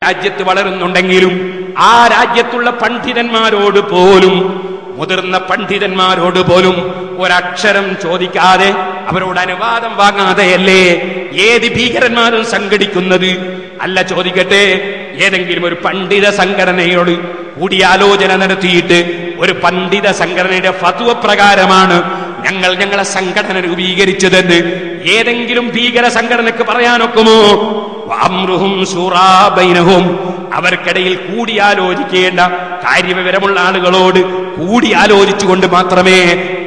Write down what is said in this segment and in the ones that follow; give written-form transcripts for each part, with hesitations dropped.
രാജ്യത്ത് വളരുന്നുണ്ടെങ്കിലും ആ രാജ്യത്തുള്ള പണ്ഡിതന്മാരോട് പോലും, മുതിർന്ന പണ്ഡിതന്മാരോട് പോലും ഒരക്ഷരം ചോദിക്കാതെ, അവരോട് അനുവാദം വാങ്ങാതെയല്ലേ ഏത് ഭീകരന്മാരും സംഘടിക്കുന്നത്? അല്ല, ചോദിക്കട്ടെ, ഏതെങ്കിലും ഒരു പണ്ഡിത സംഘടനയോട് കൂടിയാലോചന നടത്തിയിട്ട് ഒരു പണ്ഡിത സംഘടനയുടെ ഫത്വ പ്രകാരമാണ് ഞങ്ങളെ സംഘടന രൂപീകരിച്ചതെന്ന് ഏതെങ്കിലും ഭീകര സംഘടനക്ക് പറയാനൊക്കുമോ? അംറുഹും ശൂറാ ബൈനഹും, അവർക്കിടയിൽ കൂടിയാലോചിക്കേണ്ട കാര്യവിവരമുള്ള ആളുകളോട് കൂടിയാലോചിച്ചുകൊണ്ട് മാത്രമേ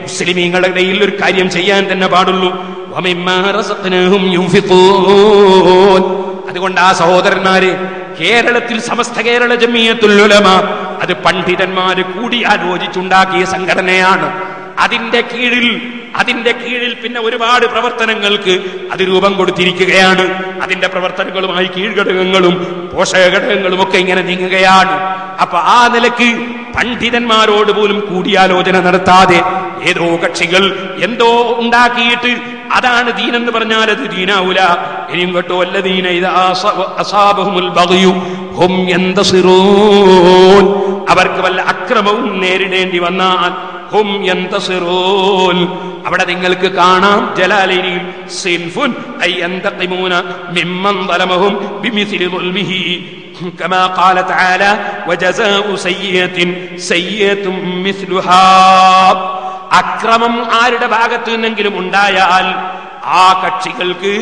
മുസ്ലിമീങ്ങളുടെ ഇടയിൽ ഒരു കാര്യം ചെയ്യാൻ തന്നെ പാടുള്ളൂ. വമിമ്മാ റസഖ്നാഹും യുൻഫിഖൂൻ. അതുകൊണ്ട് ആ സഹോദരന്മാര്, കേരളത്തിൽ സമസ്ത കേരള ജമിയത്തുൽ ഉലമ അത് പണ്ഡിതന്മാര് കൂടിയാലോചിച്ചുണ്ടാക്കിയ സംഘടനയാണ്. അതിന്റെ കീഴിൽ പിന്നെ ഒരുപാട് പ്രവർത്തനങ്ങൾക്ക് അത് രൂപം കൊടുത്തിരിക്കുകയാണ്. അതിന്റെ പ്രവർത്തനങ്ങളുമായി കീഴ്ഘടകങ്ങളും പോഷകഘടകങ്ങളും ഒക്കെ ഇങ്ങനെ നീങ്ങുകയാണ്. അപ്പൊ ആ നിലക്ക് പണ്ഡിതന്മാരോട് പോലും കൂടിയാലോചന നടത്താതെ ഏതോ കക്ഷികൾ എന്തോ ഉണ്ടാക്കിയിട്ട് അതാണ് ദീനെന്ന് പറഞ്ഞാൽ അത് ദീനാവൂല. ഇനിയും കേട്ടോ, വല്ലദീന ഇദാ അസാബഹുൽ ബഗ്യു ഹും യന്തസിറൂൻ, അവർക്ക് വല്ല അക്രമവും നേരിടേണ്ടി വന്നാൽ ഹും യന്തസിറൂൻ, അവിടെ നിങ്ങൾക്ക് കാണാം ജലാലൈനിൽ സിൻഫുൻ അയ് യന്തഖിമൂന മിമ്മൻ ളലമഹും ബിമിസ്ലി ളുൽമിഹി കമാ ഖാല തആല വജസാഉ സയ്യിഅത്തിൻ സയ്യിഅത്തും മിസ്ലുഹാ. അക്രമം ആരുടെ ഭാഗത്തു നിന്നെങ്കിലും ഉണ്ടായാൽ ആ കക്ഷികൾക്ക്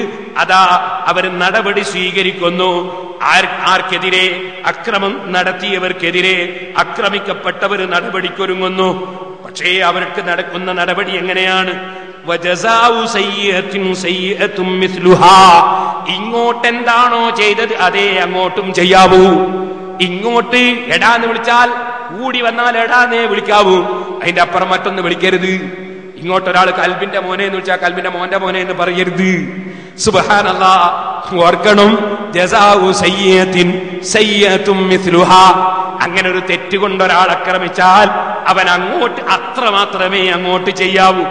അതാ അവർ നടപടി സ്വീകരിക്കുന്നു. ആർക്കെതിരെ? അക്രമം നടത്തിയവർക്കെതിരെ ആക്രമിക്കപ്പെട്ടവർ നടപടിക്കൊരുങ്ങുന്നു. പക്ഷേ അവർക്ക് നടക്കുന്ന നടപടി എങ്ങനെയാണ്? വജസാഉ സയ്യിഅത്തിൻ സയ്യിഅത്തും മിസ്ലുഹാ, ഇങ്ങോട്ടെന്താണോ ചെയ്തത് അതേ അങ്ങോട്ടും ചെയ്യാവൂ. ഇങ്ങോട്ട് എടാന്ന് വിളിച്ചാൽ കൂടി വന്നാൽ എടാന്നേ വിളിക്കാവൂ, അതിന്റെ അപ്പുറം മറ്റൊന്ന് വിളിക്കരുത്. ഇങ്ങോട്ടൊരാൾ കൽബിന്റെ മോനെ എന്ന് വിളിച്ചാൽ കൽബിന്റെ മോന്റെ മോനെ എന്ന് പറയരുത്. സുബ്ഹാനല്ലാഹ്, ഓർക്കണം, ജസാഉ സയ്യിഅത്തിൻ സയ്യിഅത്തും മിസ്ലുഹാ. അങ്ങനെ ഒരു തെറ്റുകൊണ്ടൊരാൾ ആക്രമിച്ചാൽ അവൻ അങ്ങോട്ട് അത്ര മാത്രമേ അങ്ങോട്ട് ചെയ്യാവൂ.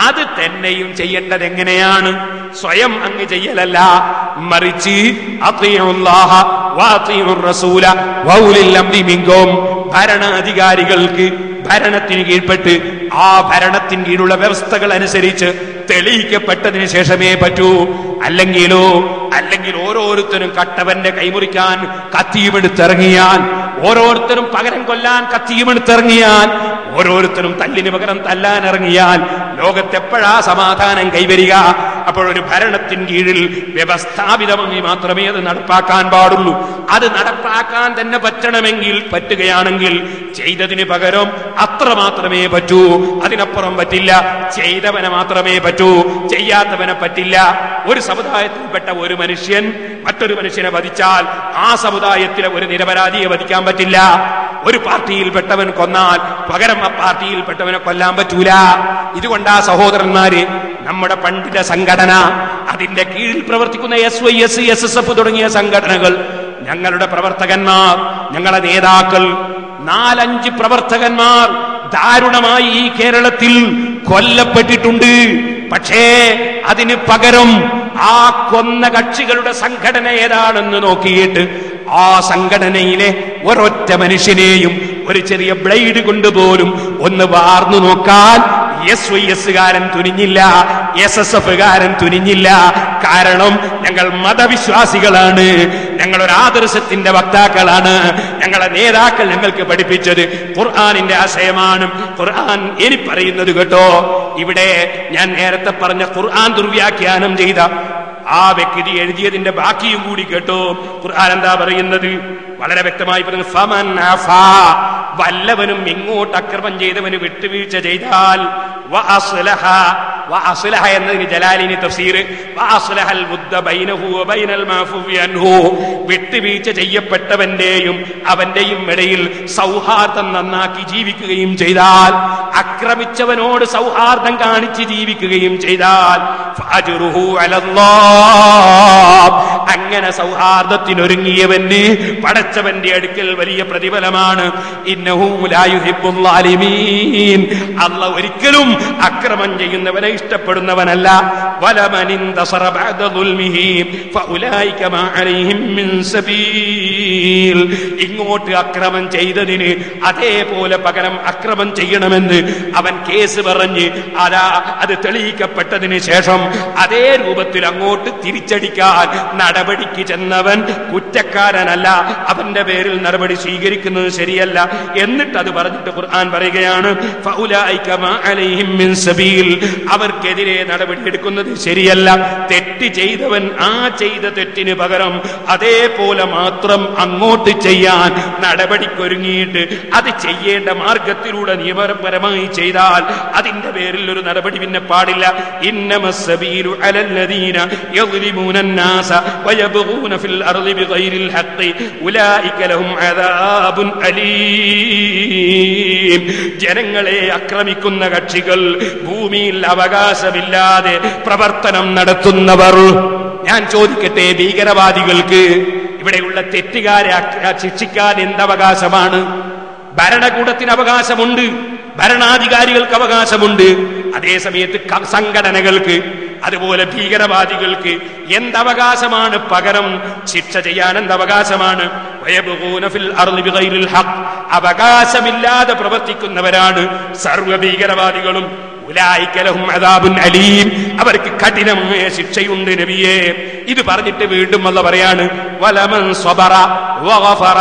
അത് തന്നെയും ചെയ്യേണ്ടത് എങ്ങനെയാണ്? സ്വയം അങ്ങ് ചെയ്യലല്ല, മറിച്ച് അത്വീഉല്ലാഹ വഅത്വീഉർ റസൂല വഉലിൽ അംരി മിൻകും, ഭരണാധികാരികൾക്ക് ഭരണത്തിന് കീഴ്പ്പെട്ട് ആ ഭരണത്തിന് കീഴിലുള്ള വ്യവസ്ഥകൾ അനുസരിച്ച് തെളിയിക്കപ്പെട്ടതിന് ശേഷമേ പറ്റൂ. അല്ലെങ്കിൽ ഓരോരുത്തരും കട്ടവന്റെ കൈമുറിക്കാൻ കത്തിയുമെടുത്തിറങ്ങിയാൽ, ഓരോരുത്തരും പകരം കൊല്ലാൻ കത്തിയുമെടുത്തിറങ്ങിയാൽ, ഓരോരുത്തരും തല്ലിന് പകരം തല്ലാൻ ഇറങ്ങിയാൽ ലോകത്തെപ്പോഴാ സമാധാനം കൈവരിക? അപ്പോഴൊരു ഭരണത്തിൻ കീഴിൽ വ്യവസ്ഥാപിതമായി മാത്രമേ അത് നടപ്പാക്കാൻ പാടുള്ളൂ. അത് നടപ്പാക്കാൻ തന്നെ പറ്റുകയാണെങ്കിൽ ചെയ്തതിന് പകരം അത്ര മാത്രമേ പറ്റൂ, അതിനപ്പുറം പറ്റില്ല. ചെയ്തവനെ മാത്രമേ പറ്റൂ, ചെയ്യാത്തവനെ പറ്റില്ല. ഒരു സമുദായത്തിൽപ്പെട്ട ഒരു മനുഷ്യൻ മറ്റൊരു മനുഷ്യനെ വധിച്ചാൽ ആ സമുദായത്തിലെ ഒരു നിരപരാധിയെ വധിക്കാൻ പറ്റില്ല. ഒരു പാർട്ടിയിൽപ്പെട്ടവൻ കൊന്നാൽ പകരം ആ പാർട്ടിയിൽപ്പെട്ടവനെ കൊല്ലാൻ പറ്റൂല. ഇതുകൊണ്ടാ സഹോദരന്മാര്, നമ്മുടെ പണ്ഡിത സംഘടന, അതിന്റെ കീഴിൽ പ്രവർത്തിക്കുന്ന SYS, SSF തുടങ്ങിയ സംഘടനകൾ, ഞങ്ങളുടെ പ്രവർത്തകന്മാർ, ഞങ്ങളുടെ നേതാക്കൾ, 4-5 പ്രവർത്തകന്മാർ ദാരുണമായി ഈ കേരളത്തിൽ കൊല്ലപ്പെട്ടിട്ടുണ്ട്. പക്ഷേ അതിന് പകരം ആ കൊന്ന കക്ഷികളുടെ സംഘടന ഏതാണെന്ന് നോക്കിയിട്ട് ആ സംഘടനയിലെ ഒരൊറ്റ മനുഷ്യനെയും ഒരു ചെറിയ ബ്ലേഡ് കൊണ്ടുപോലും ഒന്ന് വാർന്നു നോക്കാൻ SYS-കാരൻ തുനിഞ്ഞില്ല, SSF-കാരൻ തുനിഞ്ഞില്ല. കാരണം ഞങ്ങൾ മതവിശ്വാസികളാണ്, ഞങ്ങളൊരു ആദർശത്തിന്റെ വക്താക്കളാണ്. ഞങ്ങളെ നേതാക്കൾ ഞങ്ങൾക്ക് പഠിപ്പിച്ചത് ഖുർആനിന്റെ ആശയമാണ്. ഖുർആൻ ഇനി പറയുന്നത് കേട്ടോ, ഇവിടെ ഞാൻ നേരത്തെ പറഞ്ഞ ഖുർആൻ ദുർവ്യാഖ്യാനം ചെയ്ത ആ വ്യക്തി എഴുതിയതിന്റെ ബാക്കിയും കൂടി കേട്ടോ. ഖുർആൻ എന്താ പറയുന്നത്? വളരെ വ്യക്തമായി പറഞ്ഞു, ഫമൻ അഫാ, വല്ലവനും ഇങ്ങോട്ട് അക്രമം ചെയ്തവന് വിട്ടുവീഴ്ച ചെയ്താൽ, വഅസ്ലഹ എന്നതിന് ജലാലിനി തഫ്സീർ, വഅസ്ലഹൽ വുദ്ദ ബൈനഹു വബൈനൽ മാഫൂവി അൻഹു, വിട്ടുവീഴ്ച ചെയ്യപ്പെട്ടവന്റെയും അവന്റെയും ഇടയിൽ സൗഹാർദ്ദം നന്നാക്കി ജീവിക്കുകയും ചെയ്താൽ, ആക്രമിച്ചവനോട് സൗഹാർദ്ദം കാണിച്ച് ജീവിക്കുകയും ചെയ്താൽ, ഫഅജ്റുഹു അലല്ലാഹ്, അങ്ങനെ സൗഹാർദ്ദത്തിനൊരുങ്ങിയവന് പടച്ചവന്റെ അടുക്കൽ വലിയ പ്രതിഫലമാണ്. ഇന്നഹു ലാ യുഹിബ്ബുൽ ളാലിമീൻ, അല്ലാഹു ഒരിക്കലും അക്രമം ചെയ്യുന്നവനെ ഇഷ്ടപ്പെടുന്നവനല്ല. വലമൻ ഇന്തസറ ബഅദ ദുൽമിഹി ഫഉലൈക മാ അലൈഹിം മിൻ സബീൽ. ഇങ്ങോട്ട് അക്രമം ചെയ്തതിന് അതേപോലെ പകരം അക്രമം ചെയ്യണമെന്ന് അവൻ കേസ് പറഞ്ഞ് അത് തെളിയിക്കപ്പെട്ടതിന് ശേഷം അതേ രൂപത്തിൽ അങ്ങോട്ട് തിരിച്ചടിക്കാൻ നടപടിക്ക് ചെന്നവൻ കുറ്റക്കാരനല്ല, അവന്റെ പേരിൽ നടപടി സ്വീകരിക്കുന്നത് ശരിയല്ല. എന്നിട്ട് അത് പറഞ്ഞിട്ട് ഖുർആൻ പറയുകയാണ് ഫഉലൈക മാ അലൈഹിം മിൻ സബീൽ, അവർക്കെതിരെ നടപടി എടുക്കുന്നത് ശരിയല്ല. തെറ്റ് ചെയ്തവൻ ആ ചെയ്ത തെറ്റിന് പകരം അതേപോലെ മാത്രം അങ്ങോട്ട് ചെയ്യാൻ നടപടിക്കൊരുങ്ങിയിട്ട് അത് ചെയ്യേണ്ട മാർഗത്തിലൂടെ നിയമപരമായി ചെയ്താൽ അതിന്റെ പേരിൽ ഒരു നടപടി പിന്നെ പാടില്ല. ഇന്നമസ്സബീലു അലല്ലദീന യദ്ലിമൂന الناس ويبغون في الأرض بغير الحق أولئك لهم عذاب أليم. ജനങ്ങളെ ആക്രമിക്കുന്ന കക്ഷികൾ, ഭൂമിയിൽ അവകാശമില്ലാതെ പ്രവർത്തനം നടത്തുന്നവർ. ഞാൻ ചോദിക്കട്ടെ, ഭീകരവാദികൾക്ക് ഇവിടെയുള്ള തെറ്റുകാരെ ശിക്ഷിക്കാൻ എന്തവകാശമാണ്? ഭരണകൂടത്തിന് അവകാശമുണ്ട്, ഭരണാധികാരികൾക്ക് അവകാശമുണ്ട്. അതേസമയത്ത് സംഘടനകൾക്ക് അതുപോലെ ഭീകരവാദികൾക്ക് എന്തവകാശമാണ്? പകരം ശിക്ഷ ചെയ്യാൻ എന്തവകാശമാണ്? അവകാശമില്ലാതെ പ്രവർത്തിക്കുന്നവരാണ് സർവ്വ ഭീകരവാദികളും. ഉലൈക ലഹും അദാബുൻ അലീം, അവർക്ക് കഠിനമായ ശിക്ഷയുണ്ട് നബിയേ. ഇത് പറഞ്ഞിട്ട് വീണ്ടും അല്ലാഹു പറയാണ് വലമൻ സ്വബറ വഗഫറ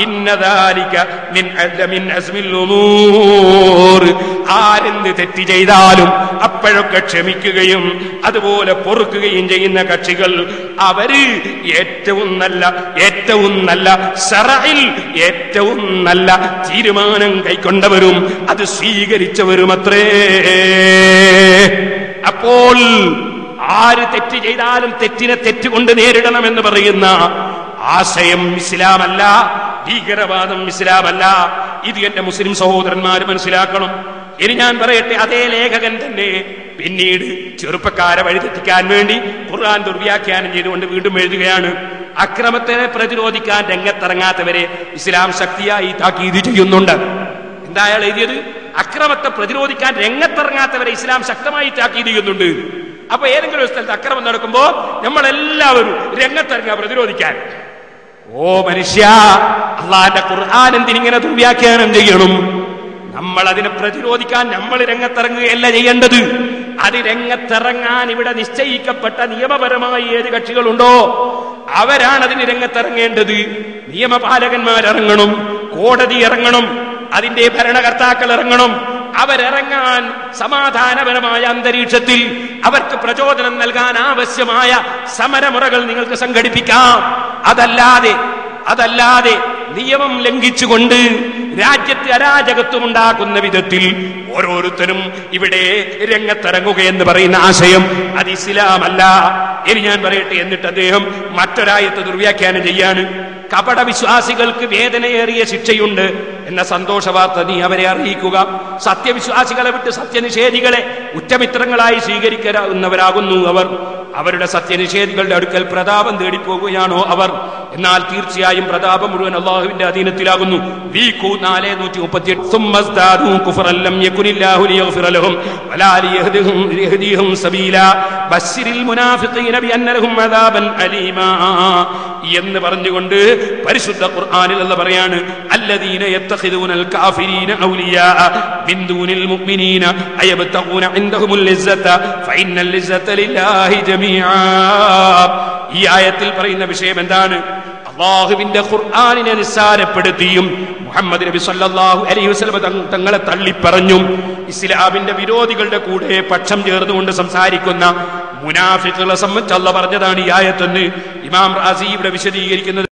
ഇന്ന ദാലിക മിൻ അസ്മിൽ ഉമൂർ. ആരെന്ത് തെറ്റ് ചെയ്താലും അപ്പോഴൊക്കെ ക്ഷമിക്കുകയും അതുപോലെ പൊറുക്കുകയും ചെയ്യുന്ന കക്ഷികൾ അവര് ഏറ്റവും നല്ല ശറഇൽ ഏറ്റവും നല്ല തീരുമാനം കൈക്കൊണ്ടവരും അത് സ്വീകരിച്ചവരുമത്രേ. അപ്പോൾ ആര് തെറ്റ് ചെയ്താലും തെറ്റിനെ തെറ്റുകൊണ്ട് നേരിടണമെന്ന് പറയുന്ന ആശയം ഇസ്ലാമല്ല, ഭീകരവാദം ഇസ്ലാമല്ല. ഇത് എന്റെ മുസ്ലിം സഹോദരന്മാർ മനസ്സിലാക്കണം. ഇനി ഞാൻ പറയട്ടെ, അതേ ലേഖകൻ തന്നെ പിന്നീട് ചെറുപ്പക്കാരെ വഴിതെറ്റിക്കാൻ വേണ്ടി ഖുർആൻ ദുർവ്യാഖ്യാനം ചെയ്തുകൊണ്ട് വീണ്ടും എഴുതുകയാണ്, അക്രമത്തെ പ്രതിരോധിക്കാൻ രംഗത്തിറങ്ങാത്തവരെ ഇസ്ലാം ശക്തിയായി താക്കീത് ചെയ്യുന്നുണ്ട്. എന്താ അയാൾ എഴുതിയത്? അക്രമത്തെ പ്രതിരോധിക്കാൻ രംഗത്തിറങ്ങാത്തവരെ ഇസ്ലാം ശക്തമായി താക്കീത് ചെയ്യുന്നുണ്ട്. അപ്പൊ ഏതെങ്കിലും ഒരു സ്ഥലത്ത് അക്രമം നടക്കുമ്പോ നമ്മളെല്ലാവരും രംഗത്തിറങ്ങുക പ്രതിരോധിക്കാൻ. ഓ മനുഷ്യ, അള്ളാന്റെ ഖുർആൻ എന്തിനിങ്ങനെ ദുർവ്യാഖ്യാനം ചെയ്യണം? നമ്മൾ അതിനെ പ്രതിരോധിക്കാൻ നമ്മൾ രംഗത്തിറങ്ങുകയല്ല ചെയ്യേണ്ടത്. അത് രംഗത്തിറങ്ങാൻ ഇവിടെ നിശ്ചയിക്കപ്പെട്ട നിയമപരമായി ഏത് കക്ഷികളുണ്ടോ അവരാണ് അതിന് രംഗത്തിറങ്ങേണ്ടത്. നിയമപാലകന്മാരിറങ്ങണം, കോടതി ഇറങ്ങണം, അതിന്റെ ഭരണകർത്താക്കൾ ഇറങ്ങണം. അവരിറങ്ങാൻ സമാധാനപരമായ അന്തരീക്ഷത്തിൽ അവർക്ക് പ്രചോദനം നൽകാൻ ആവശ്യമായ സമരമുറകൾ നിങ്ങൾക്ക് സംഘടിപ്പിക്കാം. അതല്ലാതെ നിയമം ലംഘിച്ചുകൊണ്ട് രാജ്യത്ത് അരാജകത്വം ഉണ്ടാക്കുന്ന വിധത്തിൽ ഓരോരുത്തരും ഇവിടെ രംഗത്തിറങ്ങുകയെന്ന് പറയുന്ന ആശയം അത് ഇസ്ലാമല്ല. ഇനി ഞാൻ പറയട്ടെ, എന്നിട്ട് അദ്ദേഹം മറ്റൊരായത്ത് ദുർവ്യാഖ്യാനം ചെയ്യാണ്. കപട വിശ്വാസികൾക്ക് വേദനയേറിയ ശിക്ഷയുണ്ട് എന്ന സന്തോഷ വാർത്ത നീ അവരെ അറിയിക്കുക. സത്യവിശ്വാസികളെ വിട്ട് സത്യനിഷേധികളെ ഉറ്റമിത്രങ്ങളായി സ്വീകരിക്കാവുന്നവരാകുന്നു അവർ. അവരുടെ സത്യനിഷേധികളുടെ അടുക്കൽ പ്രതാപം തേടിപ്പോകുകയാണോ അവർ? എന്നാൽ തീർച്ചയായും പ്രതാപം മുഴുവൻ അള്ളാഹുവിന്റെ അധീനത്തിലാകുന്നു. എന്ന് പറഞ്ഞുകൊണ്ട് പരിശുദ്ധ ഖുർആനിൽ അല്ലാഹു പറയാണ്, അല്ലദീന യത്തഖിദൂനൽ കാഫിരീന ഔലിയാ മിൻ ദൂനിൽ മുഅ്മിനീന അയബ്തഖൂന ഇൻദഹുൽ ഇസ്സത ഫഇന്നൽ ഇസ്സത ലില്ലാഹി ജമീആ. ഈ ആയത്തിൽ പറയുന്ന വിഷയം എന്താണ്? അല്ലാഹുവിന്റെ ഖുർആനിനെ നിസ്സാരപ്പെടുത്തിയും മുഹമ്മദ് നബി സല്ലല്ലാഹു അലൈഹി വസല്ലം തങ്ങളെ തള്ളിപ്പറഞ്ഞും ഇസ്ലാമിന്റെ വിരോധികളുടെ കൂടെ പക്ഷം ചേർന്നുകൊണ്ട് സംസാരിക്കുന്ന മുനാഫിഖുകളെ സംബന്ധിച്ച് അല്ലാഹു പറഞ്ഞതാണ് ഈ ആയത്തെന്ന് ഇമാം റാസി ഇവിടെ വിശദീകരിക്കുന്നത്.